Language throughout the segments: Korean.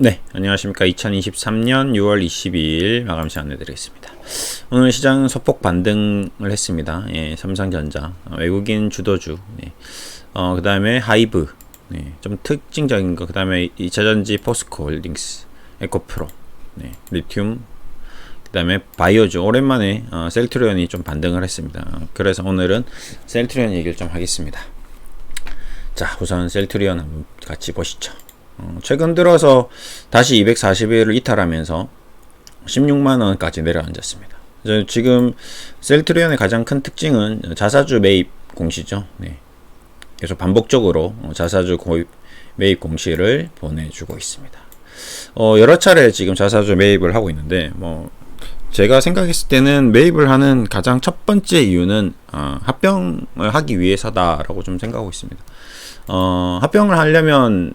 네, 안녕하십니까. 2023년 6월 22일 마감 시간 내드리겠습니다. 오늘 시장은 소폭 반등을 했습니다. 예, 삼성전자, 외국인 주도주, 그 다음에 하이브, 좀 특징적인 거, 그 다음에 2차전지 포스코 홀딩스, 에코프로, 리튬, 그 다음에 바이오주, 오랜만에 셀트리온이 좀 반등을 했습니다. 그래서 오늘은 셀트리온 얘기를 좀 하겠습니다. 자, 우선 셀트리온 한번 같이 보시죠. 최근 들어서 다시 240일을 이탈하면서 16만원까지 내려앉았습니다. 지금 셀트리온의 가장 큰 특징은 자사주 매입 공시죠. 계속 반복적으로 자사주 매입 공시를 보내주고 있습니다. 여러 차례 지금 자사주 매입을 하고 있는데, 제가 생각했을 때는 매입을 하는 가장 첫 번째 이유는 합병을 하기 위해서다라고 좀 생각하고 있습니다. 합병을 하려면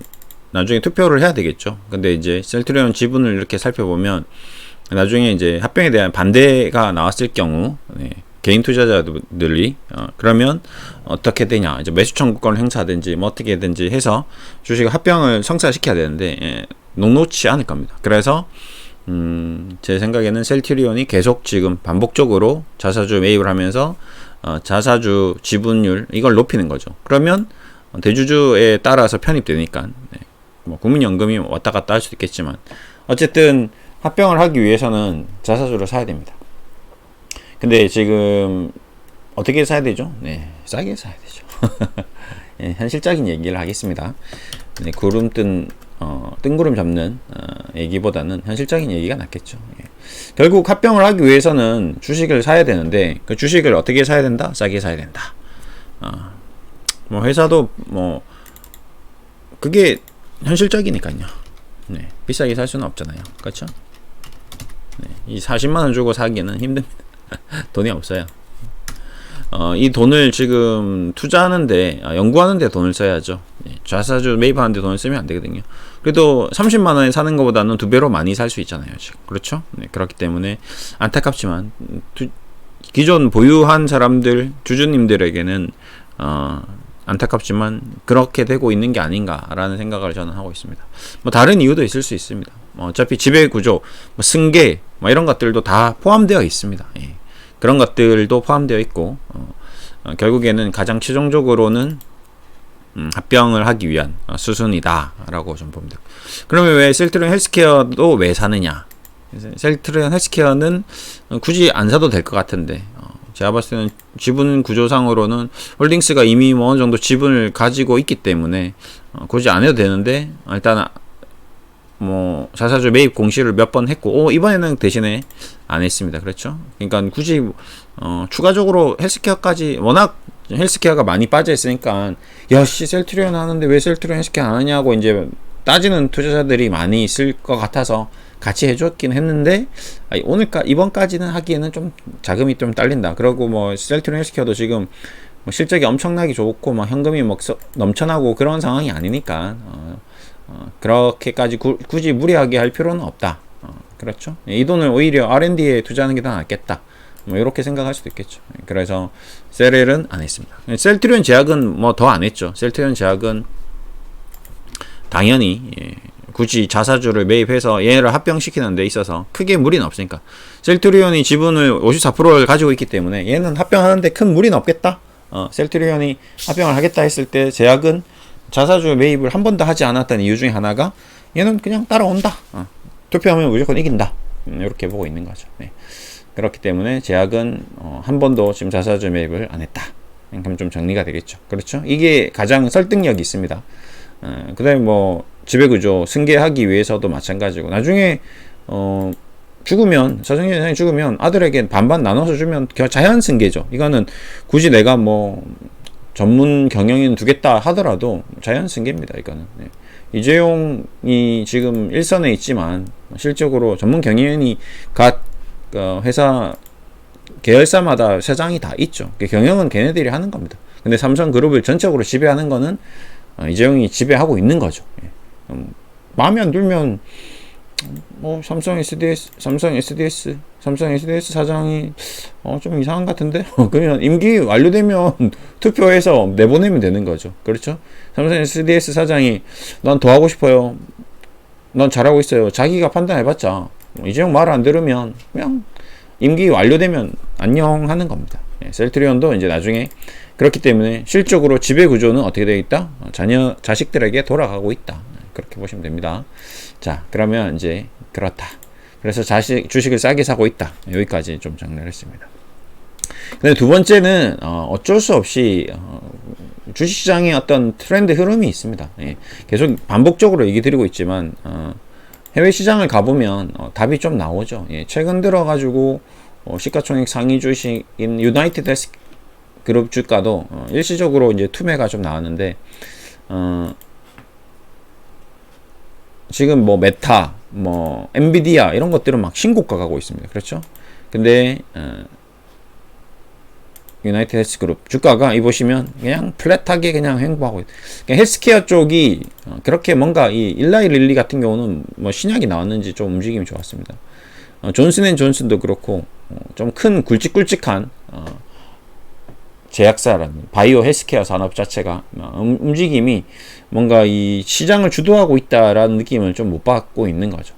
나중에 투표를 해야 되겠죠. 근데 이제 셀트리온 지분을 이렇게 살펴보면 나중에 이제 합병에 대한 반대가 나왔을 경우 개인 투자자들이 그러면 어떻게 되냐, 이제 매수 청구권을 행사하든지 뭐 어떻게든지 해서 주식 합병을 성사시켜야 되는데 녹록치 않을 겁니다. 그래서 제 생각에는 셀트리온이 계속 지금 반복적으로 자사주 매입을 하면서 자사주 지분율 이걸 높이는 거죠. 그러면 대주주에 따라서 편입되니까 국민연금이 왔다 갔다 할 수도 있겠지만 어쨌든 합병을 하기 위해서는 자사주를 사야 됩니다. 근데 지금 어떻게 사야 되죠? 싸게 사야 되죠. 현실적인 얘기를 하겠습니다. 구름 뜬구름 잡는 얘기보다는 현실적인 얘기가 낫겠죠. 결국 합병을 하기 위해서는 주식을 사야 되는데 그 주식을 어떻게 사야 된다? 싸게 사야 된다. 회사도 그게 현실적이니까요. 비싸게 살 수는 없잖아요. 그렇죠? 이 40만원 주고 사기에는 힘듭니다. 돈이 없어요. 이 돈을 지금 투자하는데, 연구하는데 돈을 써야죠. 자사주 매입하는데 돈을 쓰면 안 되거든요. 그래도 30만원에 사는 것보다는 2배로 많이 살 수 있잖아요. 지금. 그렇죠? 그렇기 때문에 안타깝지만 기존 보유한 사람들, 주주님들에게는 안타깝지만 그렇게 되고 있는 게 아닌가라는 생각을 저는 하고 있습니다. 다른 이유도 있을 수 있습니다. 어차피 지배구조, 승계 이런 것들도 다 포함되어 있습니다. 그런 것들도 포함되어 있고 결국에는 가장 최종적으로는 합병을 하기 위한 수순이다라고 좀 봅니다. 그러면 왜 셀트리온 헬스케어도 왜 사느냐? 셀트리온 헬스케어는 굳이 안 사도 될 것 같은데 제가 봤을 때는 지분 구조상으로는 홀딩스가 이미 어느 정도 지분을 가지고 있기 때문에 굳이 안 해도 되는데 일단 자사주 매입 공시를 몇 번 했고 이번에는 대신에 안 했습니다. 그렇죠? 그러니까 굳이 추가적으로 헬스케어까지 워낙 헬스케어가 많이 빠져 있으니까 야씨 셀트리온 하는데 왜 셀트리온 헬스케어 안 하냐고 이제 따지는 투자자들이 많이 있을 것 같아서 같이 해줬긴 했는데 이번까지는 하기에는 좀 자금이 좀 딸린다. 그리고 셀트리온 헬스케어도 지금 실적이 엄청나게 좋고 현금이 넘쳐나고 그런 상황이 아니니까 그렇게까지 굳이 무리하게 할 필요는 없다. 그렇죠? 이 돈을 오히려 R&D에 투자하는 게 더 낫겠다. 이렇게 생각할 수도 있겠죠. 그래서 셀은 안 했습니다. 셀트리온 제약은 더 안 했죠. 셀트리온 제약은 당연히 굳이 자사주를 매입해서 얘를 합병시키는 데 있어서 크게 무리는 없으니까 셀트리온이 지분을 54%를 가지고 있기 때문에 얘는 합병하는데 큰 무리는 없겠다. 셀트리온이 합병을 하겠다 했을 때 제약은 자사주 매입을 한 번도 하지 않았던 이유 중에 하나가 얘는 그냥 따라온다. 투표하면 무조건 이긴다. 이렇게 보고 있는 거죠. 그렇기 때문에 제약은 한 번도 지금 자사주 매입을 안 했다. 그럼 좀 정리가 되겠죠. 그렇죠? 이게 가장 설득력이 있습니다. 그 다음에 지배구조 승계하기 위해서도 마찬가지고 나중에 죽으면 서정희 회장이 죽으면 아들에게 반반 나눠서 주면 자연 승계죠. 이거는 굳이 내가 전문 경영인 두겠다 하더라도 자연 승계입니다. 이거는 이재용이 지금 일선에 있지만 실적으로 전문 경영인이 각 회사 계열사마다 세장이 다 있죠. 경영은 걔네들이 하는 겁니다. 근데 삼성그룹을 전적으로 지배하는 거는 이재용이 지배하고 있는 거죠. 마음에 안 들면 삼성 SDS 사장이 좀 이상한 것 같은데 그러면 임기 완료되면 투표해서 내보내면 되는 거죠. 그렇죠? 삼성 SDS 사장이 난 더 하고 싶어요. 넌 잘하고 있어요. 자기가 판단해봤자 이재용 말 안 들으면 그냥 임기 완료되면 안녕 하는 겁니다. 셀트리온도 이제 나중에 그렇기 때문에 실적으로 지배 구조는 어떻게 되어 있다? 자식들에게 돌아가고 있다. 그렇게 보시면 됩니다. 자, 그러면 이제 그렇다. 그래서 주식을 싸게 사고 있다. 여기까지 좀 정리를 했습니다. 근데 두 번째는 어쩔 수 없이 주식시장의 어떤 트렌드 흐름이 있습니다. 계속 반복적으로 얘기 드리고 있지만 해외 시장을 가보면 답이 좀 나오죠. 최근 들어가지고 시가총액 상위 주식인 유나이티드 헬스 그룹 주가도 일시적으로 이제 투매가 좀 나왔는데 지금 뭐 메타, 뭐 엔비디아 이런 것들은 막 신고가 가고 있습니다. 그렇죠? 근데 유나이티드 헬스 그룹 주가가 이 보시면 그냥 플랫하게 그냥 횡보하고 있어요. 그러니까 헬스케어 쪽이 그렇게 뭔가 이 일라이 릴리 같은 경우는 뭐 신약이 나왔는지 좀 움직임이 좋았습니다. 존슨앤존슨도 그렇고 좀 큰 굵직굵직한 제약사라는 바이오 헬스케어 산업 자체가 움직임이 뭔가 이 시장을 주도하고 있다라는 느낌을 좀 못 받고 있는 거죠.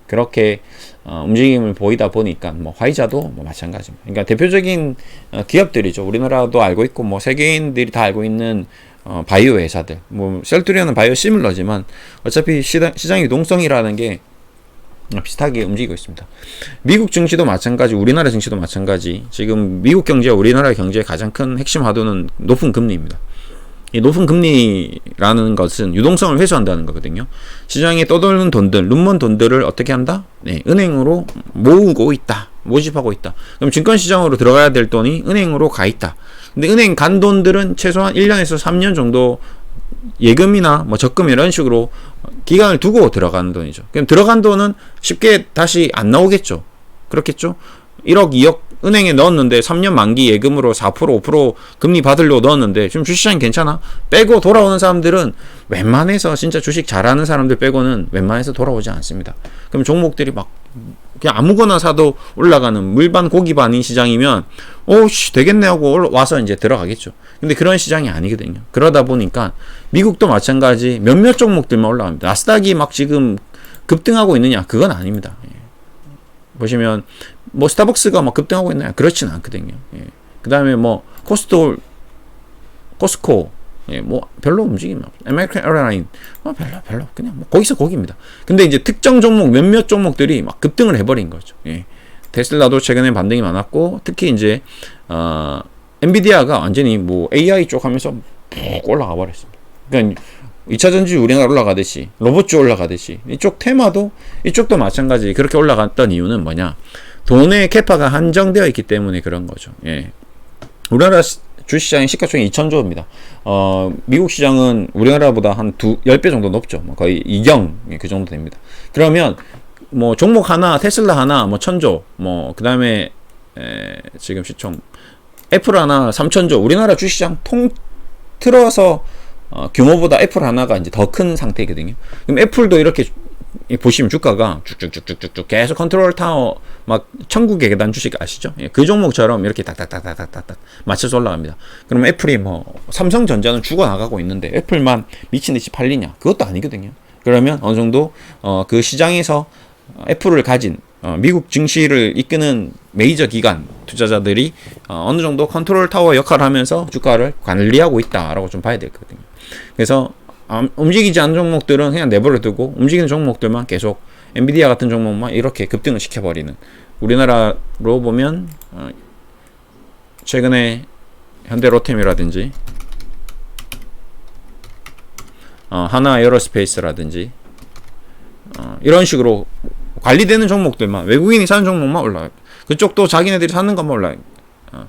그렇게 움직임을 보이다 보니까 뭐 화이자도 뭐 마찬가지입니다. 그러니까 대표적인 기업들이죠. 우리나라도 알고 있고 뭐 세계인들이 다 알고 있는 바이오 회사들. 뭐 셀트리온은 바이오 시밀러지만 어차피 시장 유동성이라는 게 비슷하게 움직이고 있습니다. 미국 증시도 마찬가지, 우리나라 증시도 마찬가지. 지금 미국 경제와 우리나라 경제의 가장 큰 핵심 화두는 높은 금리입니다. 이 높은 금리라는 것은 유동성을 회수한다는 거거든요. 시장에 떠도는 돈들, 눈먼 돈들을 어떻게 한다? 은행으로 모으고 있다. 모집하고 있다. 그럼 증권시장으로 들어가야 될 돈이 은행으로 가 있다. 근데 은행 간 돈들은 최소한 1년에서 3년 정도 예금이나 뭐 적금 이런 식으로 기간을 두고 들어가는 돈이죠. 그럼 들어간 돈은 쉽게 다시 안 나오겠죠. 그렇겠죠? 1억, 2억 은행에 넣었는데 3년 만기 예금으로 4%, 5% 금리 받으려고 넣었는데 지금 주식시장이 괜찮아? 빼고 돌아오는 사람들은 웬만해서 진짜 주식 잘하는 사람들 빼고는 웬만해서 돌아오지 않습니다. 그럼 종목들이 막 그냥 아무거나 사도 올라가는 물반 고기반인 시장이면 오씨 되겠네 하고 와서 이제 들어가겠죠. 근데 그런 시장이 아니거든요. 그러다 보니까 미국도 마찬가지 몇몇 종목들만 올라갑니다. 나스닥이 막 지금 급등하고 있느냐? 그건 아닙니다. 보시면 뭐 스타벅스가 막 급등하고 있나요? 그렇지는 않거든요. 그 다음에 뭐 코스코 뭐 별로 움직임이 없어요. 아메리칸 에어라인 뭐 별로 그냥 뭐 거기서 거기입니다. 근데 이제 특정 종목 몇몇 종목들이 막 급등을 해버린 거죠. 테슬라도 최근에 반등이 많았고 특히 이제 엔비디아가 완전히 뭐 AI 쪽 하면서 푹 올라가 버렸습니다. 그러니까 2차 전지 우리나라 올라가듯이 로봇주 올라가듯이 이쪽 테마도 이쪽도 마찬가지 그렇게 올라갔던 이유는 뭐냐? 돈의 캐파가 한정되어 있기 때문에 그런 거죠. 우리나라 주식시장의 시가총액 2,000조입니다. 미국 시장은 우리나라보다 한 10배 정도 높죠. 거의 2경 그 정도 됩니다. 그러면 뭐 종목 하나, 테슬라 하나 뭐 1,000조, 뭐 그다음에 지금 시총 애플 하나 3,000조. 우리나라 주식시장 통틀어서 규모보다 애플 하나가 이제 더 큰 상태거든요. 그럼 애플도 이렇게 보시면 주가가 쭉쭉쭉쭉쭉 계속 컨트롤 타워 막 천국의 계단 주식 아시죠? 그 종목처럼 이렇게 딱딱딱딱딱딱 맞춰서 올라갑니다. 그럼 애플이 뭐 삼성전자는 죽어나가고 있는데 애플만 미친듯이 팔리냐? 그것도 아니거든요. 그러면 어느 정도 그 시장에서 애플을 가진 미국 증시를 이끄는 메이저 기관 투자자들이 어느 정도 컨트롤 타워 역할을 하면서 주가를 관리하고 있다라고 좀 봐야 되거든요. 그래서 움직이지 않는 종목들은 그냥 내버려 두고 움직이는 종목들만 계속 엔비디아 같은 종목만 이렇게 급등을 시켜버리는 우리나라로 보면 최근에 현대로템이라든지 하나 에어로스페이스라든지 이런 식으로 관리되는 종목들만 외국인이 사는 종목만 올라요. 그쪽도 자기네들이 사는 것만 올라요.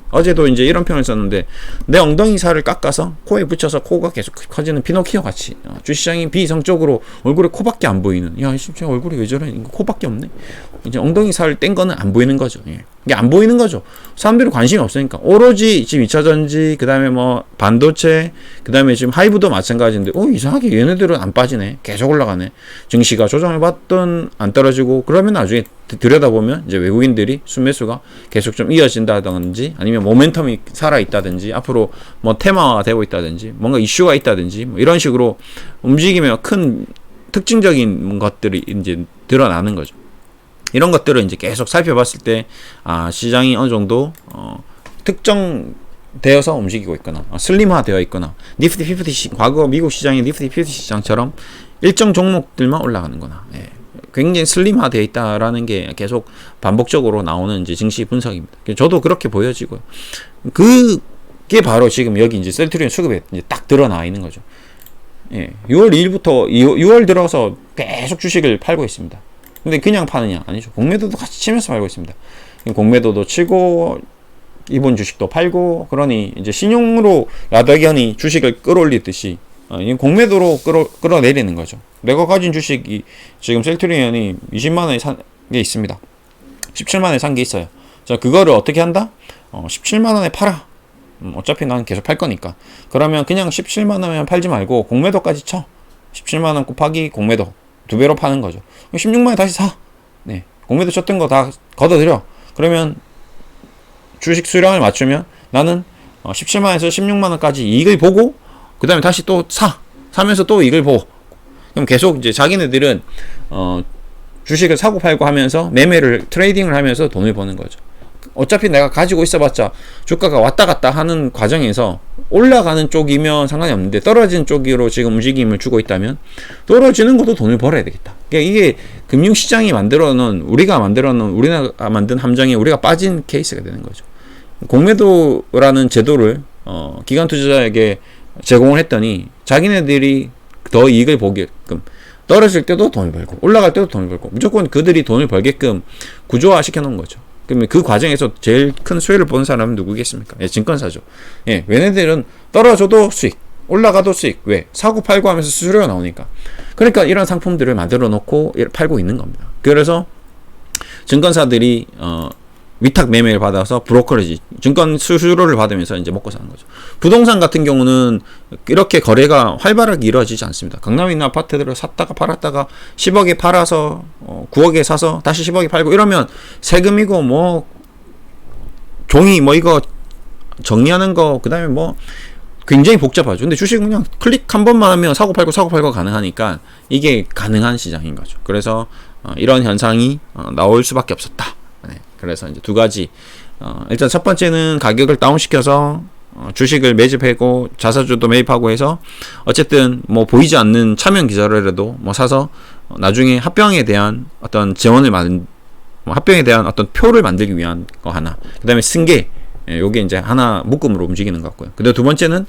어제도 이제 이런 표현을 썼는데 내 엉덩이 살을 깎아서 코에 붙여서 코가 계속 커지는 피노키오 같이 주시장이 비이성적으로 얼굴에 코밖에 안 보이는 야 진짜 얼굴이 왜 저래 코밖에 없네 이제 엉덩이 살 뗀 거는 안 보이는 거죠. 이게 안 보이는 거죠. 사람들이 관심이 없으니까 오로지 지금 2차전지 그 다음에 뭐 반도체 그 다음에 지금 하이브도 마찬가지인데 이상하게 얘네들은 안 빠지네 계속 올라가네. 증시가 조정을 받든 안 떨어지고 그러면 나중에 들여다보면 이제 외국인들이 순매수가 계속 좀 이어진다든지 아니면 모멘텀이 살아있다든지 앞으로 뭐 테마화 되고 있다든지 뭔가 이슈가 있다든지 뭐 이런 식으로 움직이면 큰 특징적인 것들이 이제 드러나는 거죠. 이런 것들을 이제 계속 살펴봤을 때, 시장이 어느 정도, 특정되어서 움직이고 있거나, 슬림화 되어 있거나, 니프티 50, 과거 미국 시장의 니프티 50 시장처럼 일정 종목들만 올라가는 거나, 예. 굉장히 슬림화 되어 있다라는 게 계속 반복적으로 나오는 이제 증시 분석입니다. 저도 그렇게 보여지고요. 그게 바로 지금 여기 이제 셀트리온 수급에 이제 딱 드러나 있는 거죠. 예. 6월 2일부터 6월 들어서 계속 주식을 팔고 있습니다. 근데 그냥 파느냐? 아니죠. 공매도도 같이 치면서 팔고 있습니다. 공매도도 치고, 이번 주식도 팔고, 그러니 이제 신용으로 라더견이 주식을 끌어올리듯이, 공매도로 끌어내리는 거죠. 내가 가진 주식이 지금 셀트리온이 20만원에 산 게 있습니다. 17만원에 산 게 있어요. 자, 그거를 어떻게 한다? 17만원에 팔아. 어차피 난 계속 팔 거니까. 그러면 그냥 17만원에 팔지 말고 공매도까지 쳐. 17만원 곱하기 공매도. 2배로 파는 거죠. 16만원에 다시 사. 네. 공매도 쳤던 거 다 걷어들여. 그러면 주식 수량을 맞추면 나는 17만원에서 16만원까지 이익을 보고, 그 다음에 다시 또 사면서 또 이익을 보고. 그럼 계속 이제 자기네들은, 주식을 사고 팔고 하면서 트레이딩을 하면서 돈을 버는 거죠. 어차피 내가 가지고 있어봤자 주가가 왔다 갔다 하는 과정에서 올라가는 쪽이면 상관이 없는데 떨어지는 쪽으로 지금 움직임을 주고 있다면 떨어지는 것도 돈을 벌어야 되겠다. 그러니까 이게 금융시장이 우리나라가 만든 함정에 우리가 빠진 케이스가 되는 거죠. 공매도라는 제도를 기관 투자자에게 제공을 했더니 자기네들이 더 이익을 보게끔 떨어질 때도 돈을 벌고 올라갈 때도 돈을 벌고 무조건 그들이 돈을 벌게끔 구조화 시켜놓은 거죠. 그러면 그 과정에서 제일 큰 수혜를 보는 사람은 누구겠습니까? 예, 증권사죠. 예, 얘네들은 떨어져도 수익, 올라가도 수익. 왜? 사고 팔고 하면서 수수료가 나오니까. 그러니까 이런 상품들을 만들어 놓고 팔고 있는 겁니다. 그래서 증권사들이 위탁 매매를 받아서 브로커리지, 증권 수수료를 받으면서 이제 먹고 사는 거죠. 부동산 같은 경우는 이렇게 거래가 활발하게 이루어지지 않습니다. 강남에 있는 아파트들을 샀다가 팔았다가 10억에 팔아서 9억에 사서 다시 10억에 팔고 이러면 세금이고 뭐 종이 뭐 이거 정리하는 거 그다음에 뭐 굉장히 복잡하죠. 근데 주식은 그냥 클릭 한 번만 하면 사고 팔고 가능하니까 이게 가능한 시장인 거죠. 그래서 이런 현상이 나올 수밖에 없었다. 네, 그래서 이제 두 가지. 일단 첫 번째는 가격을 다운시켜서 주식을 매집하고 자사주도 매입하고 해서 어쨌든 뭐 보이지 않는 차명 기자료라도 뭐 사서 나중에 합병에 대한 어떤 합병에 대한 어떤 표를 만들기 위한 거 하나. 그다음에 승계. 요게 이제 하나 묶음으로 움직이는 것 같고요. 근데 두 번째는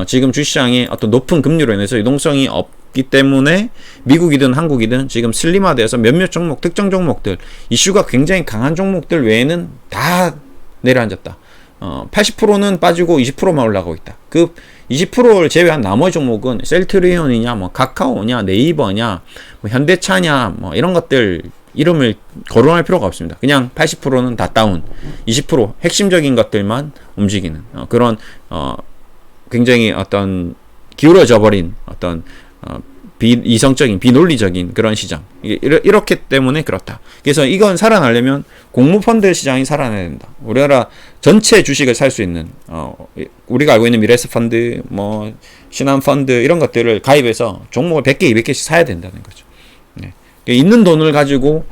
지금 주시장의 어떤 높은 금리로 인해서 유동성이 없기 때문에 미국이든 한국이든 지금 슬림화되어서 몇몇 종목, 특정 종목들, 이슈가 굉장히 강한 종목들 외에는 다 내려앉았다. 80%는 빠지고 20%만 올라가고 있다. 그 20%를 제외한 나머지 종목은 셀트리온이냐, 뭐 카카오냐, 네이버냐, 뭐 현대차냐, 뭐 이런 것들 이름을 거론할 필요가 없습니다. 그냥 80%는 다 다운, 20% 핵심적인 것들만 움직이는 그런 굉장히 어떤 기울어져 버린 어떤 비이성적인 비논리적인 그런 시장. 이렇기 때문에 그렇다. 그래서 이건 살아나려면 공모펀드 시장이 살아나야 된다. 우리나라 전체 주식을 살 수 있는 우리가 알고 있는 미래에셋 펀드, 뭐 신한 펀드 이런 것들을 가입해서 종목을 100개, 200개씩 사야 된다는 거죠. 네. 있는 돈을 가지고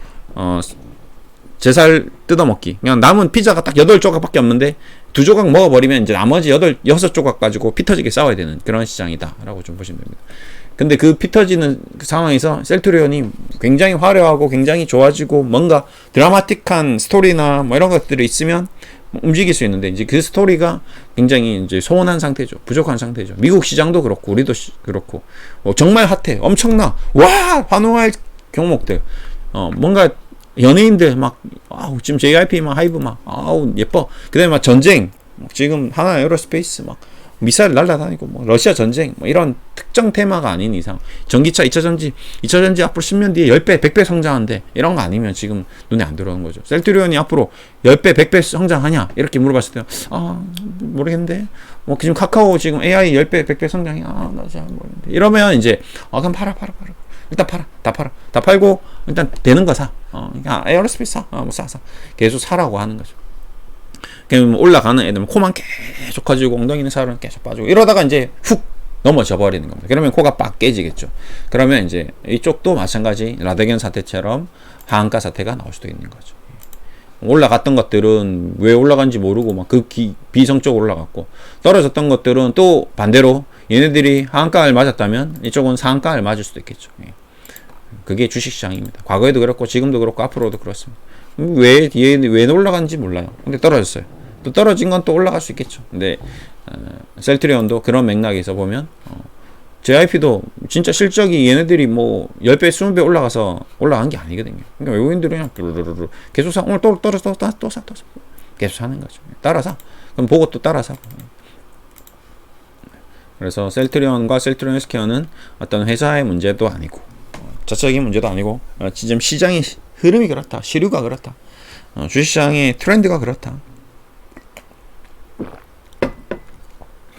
제살 뜯어먹기. 그냥 남은 피자가 딱 8조각밖에 없는데 2조각 먹어버리면 이제 나머지 6조각 가지고 피 터지게 싸워야 되는 그런 시장이다 라고 좀 보시면 됩니다. 근데 그 피 터지는 상황에서 셀트리온이 굉장히 화려하고 굉장히 좋아지고 뭔가 드라마틱한 스토리나 뭐 이런 것들이 있으면 움직일 수 있는데 이제 그 스토리가 굉장히 이제 소원한 상태죠. 부족한 상태죠. 미국 시장도 그렇고 우리도 그렇고 정말 핫해. 엄청나. 와! 환호할 종목들. 뭔가 연예인들 막 지금 JYP 막 하이브 막 예뻐. 그다음에 막 전쟁. 지금 하나 에어로스페이스 막 미사일 날라다니고 뭐 러시아 전쟁 뭐 이런 특정 테마가 아닌 이상 전기차 2차전지 앞으로 10년 뒤에 10배 100배 성장한대 이런 거 아니면 지금 눈에 안 들어오는 거죠. 셀트리온이 앞으로 10배 100배 성장하냐 이렇게 물어봤을 때 모르겠는데 뭐 지금 카카오 지금 AI 10배 100배 성장이 나 잘 모르겠는데 이러면 이제 그럼 팔아 일단 다 팔고 일단 되는 거 사. 에어로스페이스 사. 뭐 사. 계속 사라고 하는 거죠. 그럼 올라가는 애들은 코만 계속 커지고 엉덩이는 살은 계속 빠지고 이러다가 이제 훅 넘어져 버리는 겁니다. 그러면 코가 빡 깨지겠죠. 그러면 이제 이쪽도 마찬가지 라데겐 사태처럼 하한가 사태가 나올 수도 있는 거죠. 올라갔던 것들은 왜 올라간지 모르고 막 비성적으로 올라갔고, 떨어졌던 것들은 또 반대로 얘네들이 하한가를 맞았다면 이쪽은 상한가를 맞을 수도 있겠죠. 그게 주식시장입니다. 과거에도 그렇고 지금도 그렇고 앞으로도 그렇습니다. 왜 올라간지 몰라요. 근데 떨어졌어요. 또 떨어진 건 또 올라갈 수 있겠죠. 근데 셀트리온도 그런 맥락에서 보면 JYP도 진짜 실적이 얘네들이 뭐 10배, 20배 올라간 게 아니거든요. 그러니까 외국인들은 그냥 계속 사. 오늘 또 떨어져 또 사. 계속 사는 거죠. 따라 사. 그럼 보고 또 따라 사. 그래서 셀트리온과 셀트리온 헬스케어는 어떤 회사의 문제도 아니고 자체적인 문제도 아니고 지금 시장의 흐름이 그렇다. 시류가 그렇다. 주식시장의 트렌드가 그렇다.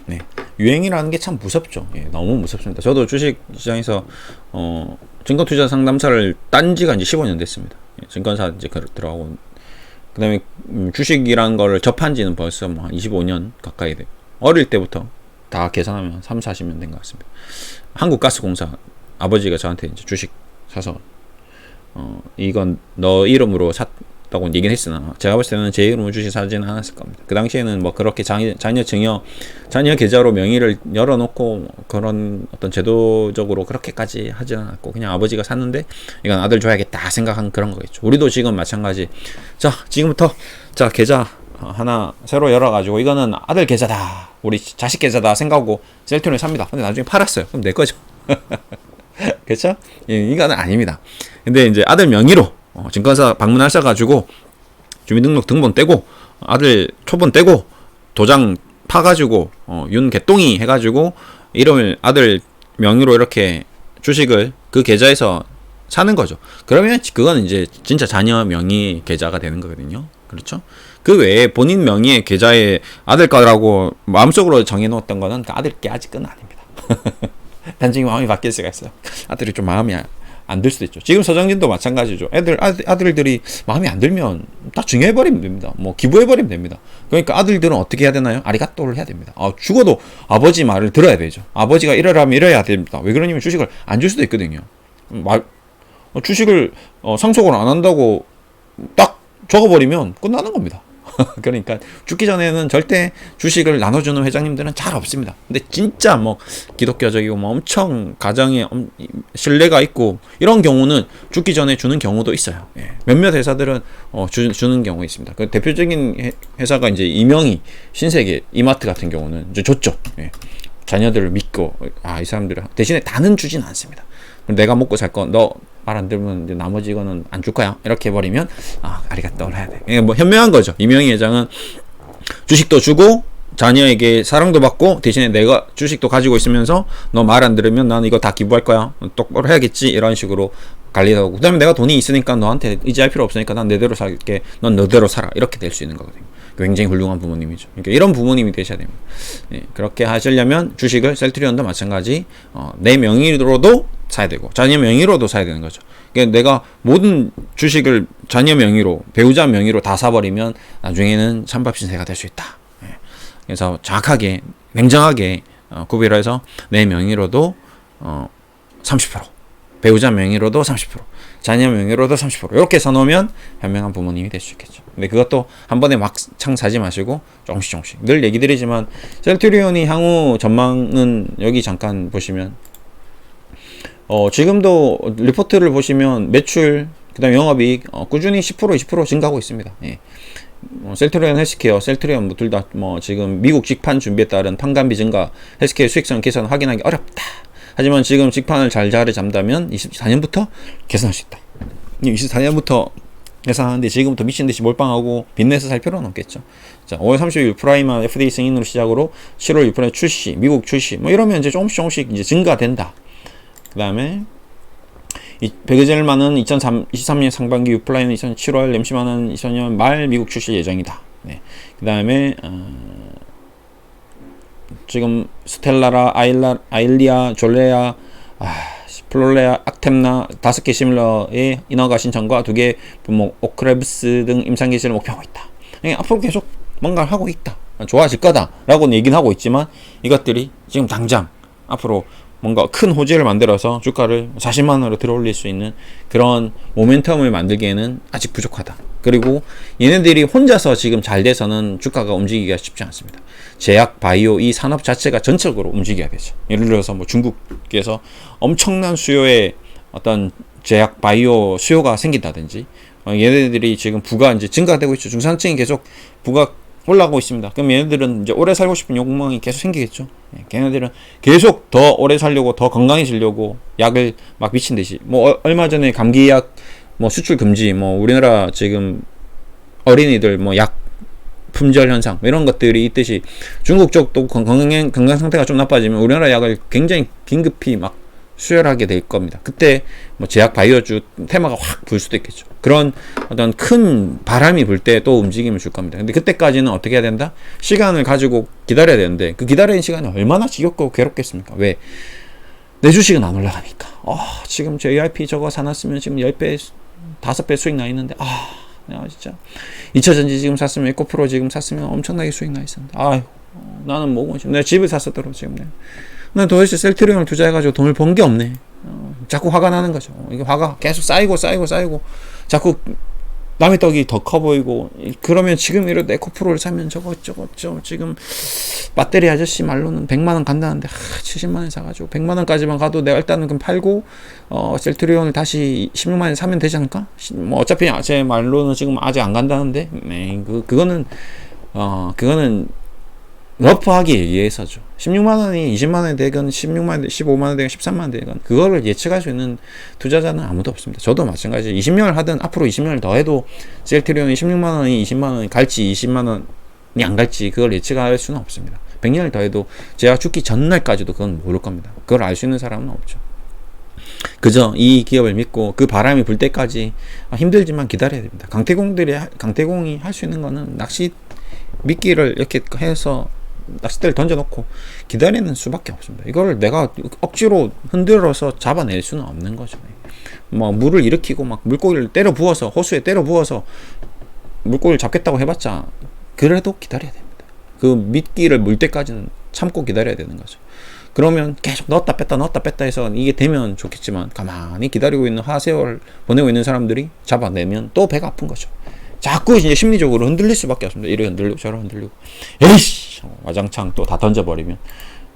네. 유행이라는 게 참 무섭죠. 너무 무섭습니다. 저도 주식시장에서 증권투자 상담사를 딴 지가 이제 15년 됐습니다. 증권사 이제 들어가고, 그 다음에 주식이라는 걸 접한 지는 벌써 뭐 한 25년 가까이 돼요. 어릴 때부터 다 계산하면 3, 40년 된 것 같습니다. 한국가스공사 아버지가 저한테 이제 주식 사서 이건 너 이름으로 샀다고 얘기는 했으나 제가 봤을 때는 제 이름으로 주식 사지는 않았을 겁니다. 그 당시에는 뭐 그렇게 자녀 계좌로 명의를 열어놓고 그런 어떤 제도적으로 그렇게까지 하지 않았고, 그냥 아버지가 샀는데 이건 아들 줘야겠다 생각한 그런 거겠죠. 우리도 지금 마찬가지. 자, 지금부터 자 계좌 하나 새로 열어가지고 이거는 아들 계좌다, 우리 자식 계좌다 생각하고 셀트리온을 삽니다. 근데 나중에 팔았어요. 그럼 내 거죠. 그렇죠? 이거는 아닙니다. 근데 이제 아들 명의로 증권사 방문하셔가지고 주민등록 등본 떼고 아들 초본 떼고 도장 파가지고 윤개똥이 해가지고 이름을 아들 명의로 이렇게 주식을 그 계좌에서 사는 거죠. 그러면 그건 이제 진짜 자녀 명의 계좌가 되는 거거든요. 그렇죠? 그 외에 본인 명의의 계좌에 아들 거라고 마음속으로 정해놓았던 거는 그 아들 게 아직은 아닙니다. 단지 마음이 바뀔 수가 있어요. 아들이 좀 마음이 안 들 수도 있죠. 지금 서정진도 마찬가지죠. 아들들이 마음에 안 들면 다 증여해버리면 됩니다. 뭐 기부해버리면 됩니다. 그러니까 아들들은 어떻게 해야 되나요? 아리가또를 해야 됩니다. 죽어도 아버지 말을 들어야 되죠. 아버지가 이러라면 이래야 됩니다. 왜 그러냐면 주식을 안 줄 수도 있거든요. 주식을 상속을 안 한다고 딱 적어버리면 끝나는 겁니다. 그러니까 죽기 전에는 절대 주식을 나눠주는 회장님들은 잘 없습니다. 근데 진짜 뭐 기독교적이고 뭐 엄청 가정에 신뢰가 있고 이런 경우는 죽기 전에 주는 경우도 있어요. 몇몇 회사들은 주는 경우 있습니다. 그 대표적인 회사가 이제 이명희, 신세계, 이마트 같은 경우는 이제 줬죠. 자녀들을 믿고 이 사람들이 대신에 다는 주진 않습니다. 내가 먹고 살 거 너 말 안 들으면 이제 나머지 이거는 안 줄 거야 이렇게 해버리면 아리가또를 해야 돼. 이게 뭐 현명한 거죠. 이명희 회장은 주식도 주고 자녀에게 사랑도 받고 대신에 내가 주식도 가지고 있으면서 너 말 안 들으면 난 이거 다 기부할 거야, 똑바로 해야겠지, 이런 식으로 관리하고, 그 다음에 내가 돈이 있으니까 너한테 의지할 필요 없으니까 난 내대로 살게, 넌 너대로 살아, 이렇게 될 수 있는 거거든요. 굉장히 훌륭한 부모님이죠. 그러니까 이런 부모님이 되셔야 됩니다. 그렇게 하시려면 주식을 셀트리온도 마찬가지 내 명의로도 사야 되고 자녀 명의로도 사야 되는 거죠. 그러니까 내가 모든 주식을 자녀 명의로, 배우자 명의로 다 사버리면 나중에는 찬밥 신세가 될 수 있다. 그래서 정확하게 냉정하게 구별해서 내 명의로도 30%, 배우자 명의로도 30%, 자녀 명의로도 30% 이렇게 사놓으면 현명한 부모님이 될 수 있겠죠. 근데 그것도 한 번에 막창 사지 마시고 조금씩 늘 얘기 드리지만 셀트리온이 향후 전망은 여기 잠깐 보시면 지금도 리포트를 보시면 매출, 그 다음에 영업이익 꾸준히 10% 20% 증가하고 있습니다. 셀트리온 헬스케어, 셀트리온 둘 다 지금 미국 직판 준비에 따른 판관비 증가, 헬스케어 수익성 개선 확인하기 어렵다. 하지만 지금 직판을 잘 잡다면 24년부터 개선할 수 있다. 24년부터 계산하는데 지금부터 미친듯이 몰빵하고 빚내서 살 필요는 없겠죠. 자, 5월 30일 프라임한 FDA 승인으로 시작으로 7월 6일에 출시, 미국 출시, 이러면 이제 조금씩 이제 증가된다. 그 다음에 베그젤만은 2023년 상반기, 유플라이는 2007월, 램시만은 2000년 말 미국 출시 예정이다. 그 다음에 지금 스텔라라, 아일리아, 졸레아, 플롤레아, 악템나 5개 시밀러의 인허가 신청과 2개 분목, 오크레브스 등 임상 개시를 목표하고 있다. 앞으로 계속 뭔가를 하고 있다. 좋아질 거다 라고 얘기는 하고 있지만 이것들이 지금 당장 앞으로 뭔가 큰 호재를 만들어서 주가를 40만 원으로 들어올릴 수 있는 그런 모멘텀을 만들기에는 아직 부족하다. 그리고 얘네들이 혼자서 지금 잘 돼서는 주가가 움직이기가 쉽지 않습니다. 제약, 바이오 이 산업 자체가 전적으로 움직여야 되죠. 예를 들어서 뭐 중국에서 엄청난 수요의 어떤 제약, 바이오 수요가 생긴다든지 얘네들이 지금 부가 이제 증가되고 있죠. 중산층이 계속 부가 올라가고 있습니다. 그럼 얘네들은 이제 오래 살고 싶은 욕망이 계속 생기겠죠. 걔네들은 계속 더 오래 살려고, 더 건강해지려고 약을 막 미친 듯이. 뭐 얼마 전에 감기약 뭐 수출 금지, 뭐 우리나라 지금 어린이들 뭐 약 품절 현상 뭐 이런 것들이 있듯이 중국 쪽도 건강 상태가 좀 나빠지면 우리나라 약을 굉장히 긴급히 막 수혈하게 될 겁니다. 그때 뭐 제약 바이오주 테마가 확 불 수도 있겠죠. 그런 어떤 큰 바람이 불 때 또 움직임을 줄 겁니다. 근데 그때까지는 어떻게 해야 된다? 시간을 가지고 기다려야 되는데 그 기다리는 시간이 얼마나 지겹고 괴롭겠습니까? 왜? 내 주식은 안 올라가니까. 지금 JYP 저거 사놨으면 지금 10배, 5배 수익 나 있는데 내가 진짜 2차전지 지금 샀으면 에코프로 지금 샀으면 엄청나게 수익 나 있었는데 나는 뭐고 내가 집을 샀었더라고 지금 난 도대체 셀트리온을 투자해가지고 돈을 번 게 없네. 자꾸 화가 나는 거죠. 이게 화가 계속 쌓이고 자꾸 남의 떡이 더 커 보이고 그러면 지금 이런 에코프로를 사면 저거 지금 배터리 아저씨 말로는 100만원 간다는데 70만원 사가지고 100만원까지만 가도 내가 일단은 그럼 팔고 셀트리온을 다시 16만원에 사면 되지 않을까? 뭐 어차피 제 말로는 지금 아직 안 간다는데 그거는 러프하게 얘기해서죠. 16만원이 20만원이 되건 16만원, 15만원 되건 13만원 되건 그거를 예측할 수 있는 투자자는 아무도 없습니다. 저도 마찬가지. 20년을 하든 앞으로 20년을 더 해도 셀트리온이 16만원이 20만원이 갈지 20만원이 안 갈지 그걸 예측할 수는 없습니다. 100년을 더 해도 제가 죽기 전날까지도 그건 모를 겁니다. 그걸 알 수 있는 사람은 없죠. 그저 이 기업을 믿고 그 바람이 불 때까지 힘들지만 기다려야 됩니다. 강태공이 할 수 있는 거는 낚시 미끼를 이렇게 해서 낚싯대를 던져놓고 기다리는 수밖에 없습니다. 이걸 내가 억지로 흔들어서 잡아낼 수는 없는 거죠. 뭐 물을 일으키고 막 물고기를 때려 부어서 호수에 때려 부어서 물고기를 잡겠다고 해봤자 그래도 기다려야 됩니다. 그 미끼를 물 때까지는 참고 기다려야 되는 거죠. 그러면 계속 넣었다 뺐다 해서 이게 되면 좋겠지만 가만히 기다리고 있는 하세월 보내고 있는 사람들이 잡아내면 또 배가 아픈 거죠. 자꾸 이제 심리적으로 흔들릴 수밖에 없습니다. 이래 흔들리고 저래 흔들리고 에이씨 와장창 또 다 던져버리면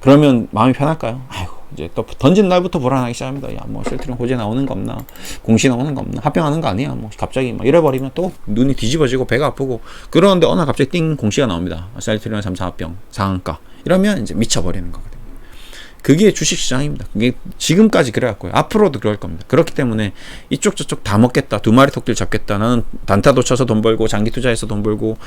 그러면 마음이 편할까요? 아이고 이제 또 던진 날부터 불안하기 시작합니다. 야 뭐 셀트리온 호재 나오는 거 없나, 공시 나오는 거 없나, 합병하는 거 아니야? 뭐 갑자기 막 이래버리면 또 눈이 뒤집어지고 배가 아프고 그러는데 어느 날 갑자기 띵 공시가 나옵니다. 셀트리온 3사 합병 상한가 이러면 이제 미쳐버리는 거거든요. 그게 주식시장입니다. 그게 지금까지 그래왔고요. 앞으로도 그럴 겁니다. 그렇기 때문에 이쪽 저쪽 다 먹겠다. 두 마리 토끼를 잡겠다. 나는 단타도 쳐서 돈 벌고 장기 투자해서 돈 벌고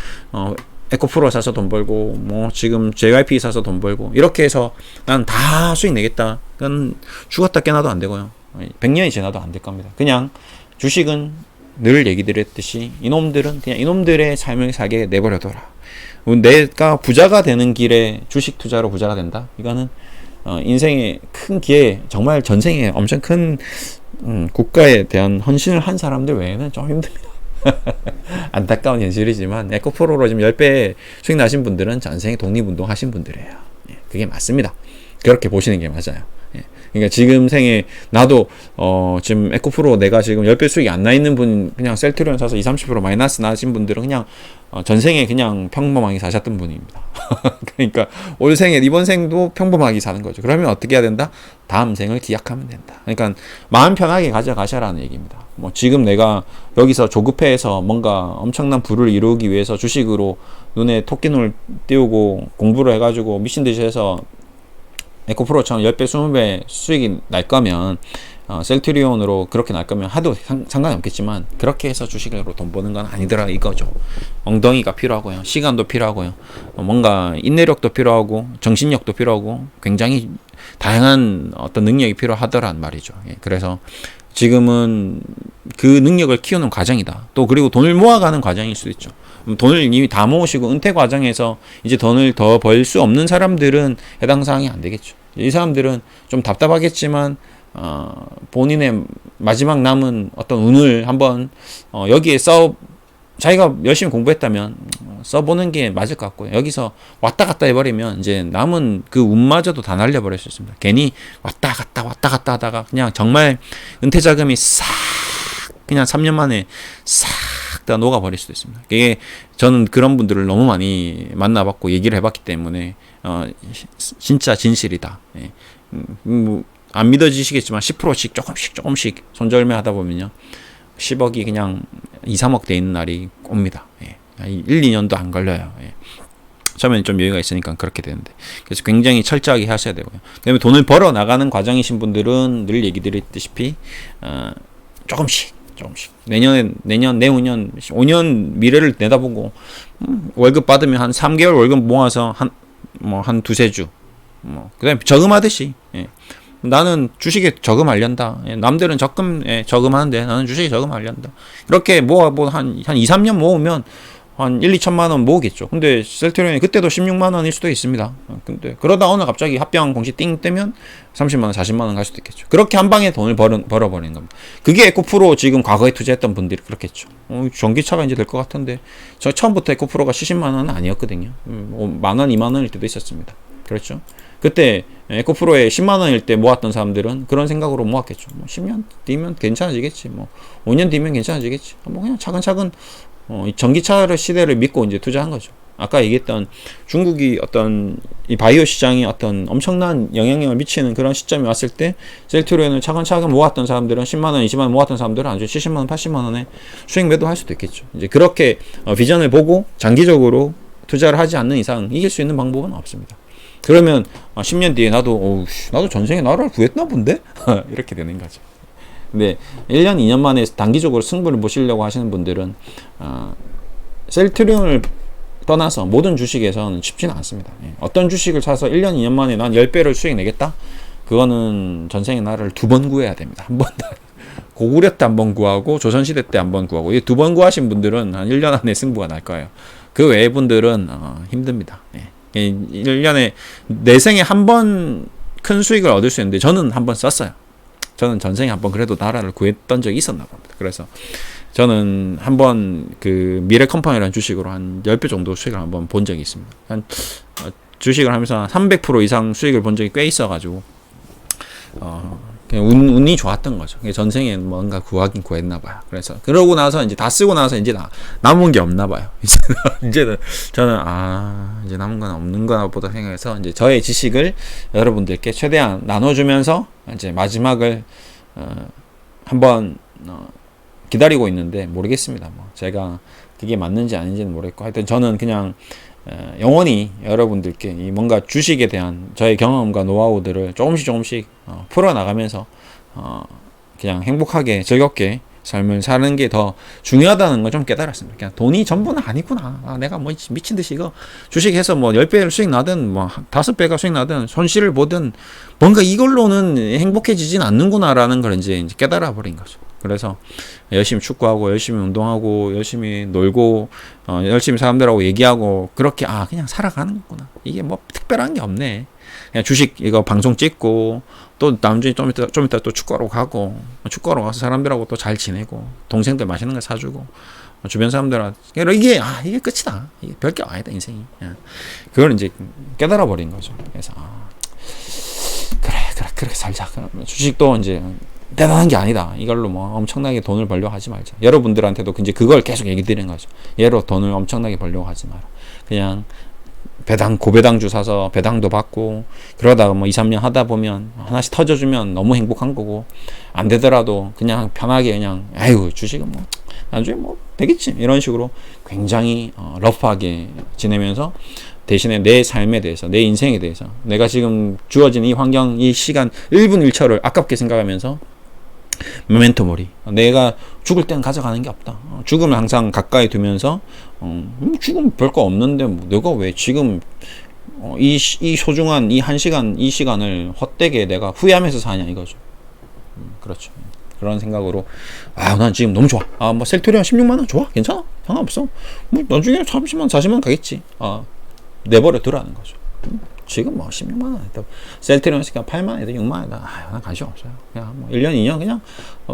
에코프로 사서 돈 벌고 뭐 지금 JYP 사서 돈 벌고 이렇게 해서 난 다 수익 내겠다. 그건 죽었다 깨나도 안 되고요. 100년이 지나도 안 될 겁니다. 그냥 주식은 늘 얘기 드렸듯이 이놈들은 그냥 이놈들의 삶을 살게 내버려둬라. 내가 부자가 되는 길에 주식 투자로 부자가 된다. 이거는 인생의 큰 기회, 정말 전생에 엄청 큰 국가에 대한 헌신을 한 사람들 외에는 좀 힘듭니다. 안타까운 현실이지만 에코프로로 지금 10배 수익 나신 분들은 전생에 독립운동 하신 분들이에요. 그게 맞습니다. 그렇게 보시는 게 맞아요. 그러니까 지금 생에 나도 지금 에코프로 내가 지금 10배 수익이 안 나 있는 분 그냥 셀트리온 사서 20-30% 마이너스 나신 분들은 그냥 전생에 그냥 평범하게 사셨던 분입니다. 그러니까 올 생에 이번 생도 평범하게 사는 거죠. 그러면 어떻게 해야 된다? 다음 생을 기약하면 된다. 그러니까 마음 편하게 가져가셔라는 얘기입니다. 뭐 지금 내가 여기서 조급해서 뭔가 엄청난 부를 이루기 위해서 주식으로 눈에 토끼눈을 띄우고 공부를 해가지고 미친 듯이 해서 에코프로처럼 10배, 20배 수익이 날 거면 셀트리온으로 그렇게 날 거면 하도 상관이 없겠지만 그렇게 해서 주식으로 돈 버는 건 아니더라 이거죠. 엉덩이가 필요하고요. 시간도 필요하고요. 뭔가 인내력도 필요하고 정신력도 필요하고 굉장히 다양한 어떤 능력이 필요하더란 말이죠. 그래서 지금은 그 능력을 키우는 과정이다. 또 그리고 돈을 모아가는 과정일 수도 있죠. 돈을 이미 다 모으시고 은퇴 과정에서 이제 돈을 더 벌 수 없는 사람들은 해당 사항이 안 되겠죠. 이 사람들은 좀 답답하겠지만 본인의 마지막 남은 어떤 운을 한번 여기에 자기가 열심히 공부했다면 써보는 게 맞을 것 같고요. 여기서 왔다 갔다 해버리면 이제 남은 그 운마저도 다 날려버릴 수 있습니다. 괜히 왔다 갔다 하다가 그냥 정말 은퇴 자금이 싹 그냥 3년 만에 싹 다 녹아버릴 수도 있습니다. 이게 저는 그런 분들을 너무 많이 만나봤고 얘기를 해봤기 때문에 진짜 진실이다. 예. 안 믿어지시겠지만 10%씩 조금씩 손절매 하다 보면요 10억이 그냥 2, 3억 돼 있는 날이 옵니다. 예. 1, 2년도 안 걸려요. 예. 처음에는 좀 여유가 있으니까 그렇게 되는데 그래서 굉장히 철저하게 하셔야 되고요. 그다음에 돈을 벌어 나가는 과정이신 분들은 늘 얘기 드렸다시피 조금씩 내년, 내후년 5년 미래를 내다보고 월급 받으면 한 3개월 월급 모아서 한 두세 주 그다음에 저금하듯이 예. 나는 주식에 저금하련다. 예. 남들은 적금에 저금하는데 나는 주식에 저금하련다. 이렇게 한 2, 3년 모으면 한 1, 2천만 원 모으겠죠. 근데 셀트리온이 그때도 16만 원일 수도 있습니다. 근데 그러다 오늘 갑자기 합병 공시 띵 뜨면 30만 원, 40만 원 갈 수도 있겠죠. 그렇게 한 방에 돈을 벌어버리는 겁니다. 그게 에코프로 지금 과거에 투자했던 분들이 그렇겠죠. 전기차가 이제 될 것 같은데 저 처음부터 에코프로가 70만 원은 아니었거든요. 만 원, 2만 원일 때도 있었습니다. 그렇죠. 그때 에코프로에 10만 원일 때 모았던 사람들은 그런 생각으로 모았겠죠. 10년 뒤면 괜찮아지겠지. 5년 뒤면 괜찮아지겠지. 그냥 차근차근 이 전기차 시대를 믿고 이제 투자한 거죠. 아까 얘기했던 중국이 어떤 이 바이오 시장이 어떤 엄청난 영향력을 미치는 그런 시점이 왔을 때 셀트리온을 차근차근 모았던 사람들은 10만 원, 20만 원 모았던 사람들은 아주 70만 원, 80만 원에 수익 매도할 수도 있겠죠. 이제 그렇게 비전을 보고 장기적으로 투자를 하지 않는 이상 이길 수 있는 방법은 없습니다. 그러면 10년 뒤에 나도 전생에 나라를 구했나 본데? 이렇게 되는 거죠. 근데 1년, 2년 만에 단기적으로 승부를 보시려고 하시는 분들은 셀트리온을 떠나서 모든 주식에서는 쉽지는 않습니다. 어떤 주식을 사서 1년, 2년 만에 난 10배를 수익 내겠다? 그거는 전생의 나라를 2번 구해야 됩니다. 한 번 고구려 때 한 번 구하고 조선시대 때 한 번 구하고 이 2번 구하신 분들은 한 1년 안에 승부가 날 거예요. 그 외의 분들은 힘듭니다. 1년에 내 생에 한 번 큰 수익을 얻을 수 있는데 저는 한 번 썼어요. 저는 전생에 한번 그래도 나라를 구했던 적이 있었나 봅니다. 그래서 저는 한번 그 미래 컴퍼니라는 주식으로 한 10배 정도 수익을 한번 본 적이 있습니다. 주식을 하면서 300% 이상 수익을 본 적이 꽤 있어가지고 그냥 운이 좋았던 거죠. 전생에 뭔가 구하긴 구했나 봐요. 그래서 그러고 나서 이제 다 쓰고 나서 이제 남은 게 없나 봐요. 이제는 저는 이제 남은 건 없는 거나 보다 생각해서 이제 저의 지식을 여러분들께 최대한 나눠주면서 이제 마지막을 한번 기다리고 있는데 모르겠습니다. 제가 그게 맞는지 아닌지는 모르겠고 하여튼 저는 그냥 영원히 여러분들께 이 뭔가 주식에 대한 저의 경험과 노하우들을 조금씩 풀어나가면서 그냥 행복하게 즐겁게 삶을 사는 게 더 중요하다는 걸 좀 깨달았습니다. 그냥 돈이 전부는 아니구나. 내가 미친 듯이 이거 주식해서 10배를 수익 나든 5배가 수익 나든 손실을 보든 뭔가 이걸로는 행복해지진 않는구나라는 걸 이제 깨달아 버린 거죠. 그래서 열심히 축구하고 열심히 운동하고 열심히 놀고 열심히 사람들하고 얘기하고 그렇게 그냥 살아가는 거구나. 이게 특별한 게 없네. 그냥 주식 이거 방송 찍고 또 남주에 좀 이따 또 축구하러 가고 축구하러 가서 사람들하고 또 잘 지내고 동생들 맛있는 거 사주고 주변 사람들한테 이게 끝이다. 이게 별게 아니다 인생이. 그걸 이제 깨달아 버린 거죠. 그래서 그래 그렇게 살자. 주식도 이제 대단한 게 아니다. 이걸로 엄청나게 돈을 벌려고 하지 말자. 여러분들한테도 이제 그걸 계속 얘기 드리는 거죠. 얘로 돈을 엄청나게 벌려고 하지 마라. 그냥 고배당주 사서 배당도 받고 그러다가 2, 3년 하다 보면 하나씩 터져주면 너무 행복한 거고 안 되더라도 그냥 편하게 그냥 주식은 나중에 되겠지 이런 식으로 굉장히 러프하게 지내면서 대신에 내 삶에 대해서 내 인생에 대해서 내가 지금 주어진 이 환경 이 시간 1분 1초를 아깝게 생각하면서 모멘토 모리 내가 죽을 땐 가져가는 게 없다. 죽음을 항상 가까이 두면서 죽음 별거 없는데 내가 왜 지금 이 소중한 이 1시간 이 시간을 헛되게 내가 후회하면서 사냐 이거죠. 그렇죠. 그런 생각으로 난 지금 너무 좋아. 셀트리온 16만원 좋아. 괜찮아. 상관없어. 나중에 30만 40만 가겠지. 내버려 두라는 거죠. 지금 16만원 했다. 셀트리온 시가 8만원이다 6만원이다. 난 관심 없어요. 그냥 1년 2년 그냥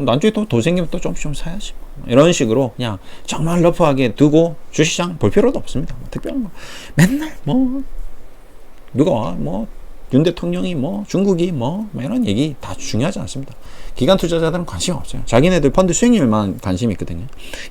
나중에 또 돈 생기면 또 조금씩 좀 사야지. 이런 식으로 그냥 정말 러프하게 두고 주식시장 볼 필요도 없습니다. 특별한 거 맨날 뭐 누가 뭐 윤 대통령이 뭐 중국이 뭐 이런 얘기 다 중요하지 않습니다. 기관 투자자들은 관심 없어요. 자기네들 펀드 수익률만 관심이 있거든요.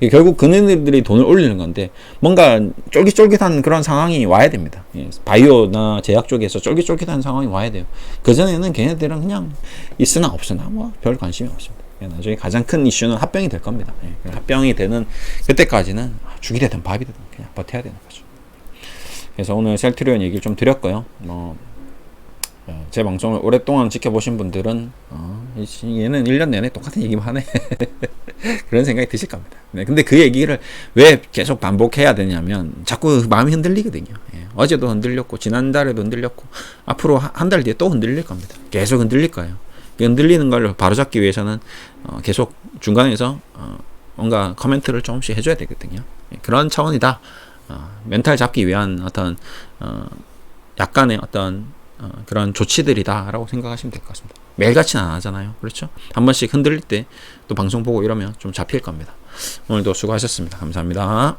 결국 그네들이 돈을 올리는 건데 뭔가 쫄깃쫄깃한 그런 상황이 와야 됩니다. 바이오나 제약 쪽에서 쫄깃쫄깃한 상황이 와야 돼요. 그전에는 걔네들은 그냥 있으나 없으나 뭐 별 관심이 없습니다. 나중에 가장 큰 이슈는 합병이 될 겁니다. 합병이 되는 그때까지는 죽이 되든 밥이 되든 그냥 버텨야 되는 거죠. 그래서 오늘 셀트리온 얘기를 좀 드렸고요. 제 방송을 오랫동안 지켜보신 분들은 얘는 1년 내내 똑같은 얘기만 하네 그런 생각이 드실 겁니다. 근데 그 얘기를 왜 계속 반복해야 되냐면 자꾸 마음이 흔들리거든요. 어제도 흔들렸고 지난달에도 흔들렸고 앞으로 한 달 뒤에 또 흔들릴 겁니다. 계속 흔들릴 거예요. 흔들리는 걸 바로잡기 위해서는 계속 중간에서 뭔가 코멘트를 조금씩 해줘야 되거든요. 그런 차원이다. 멘탈 잡기 위한 어떤 약간의 어떤 그런 조치들이다라고 생각하시면 될 것 같습니다. 매일같이는 안 하잖아요. 그렇죠? 한 번씩 흔들릴 때 또 방송 보고 이러면 좀 잡힐 겁니다. 오늘도 수고하셨습니다. 감사합니다.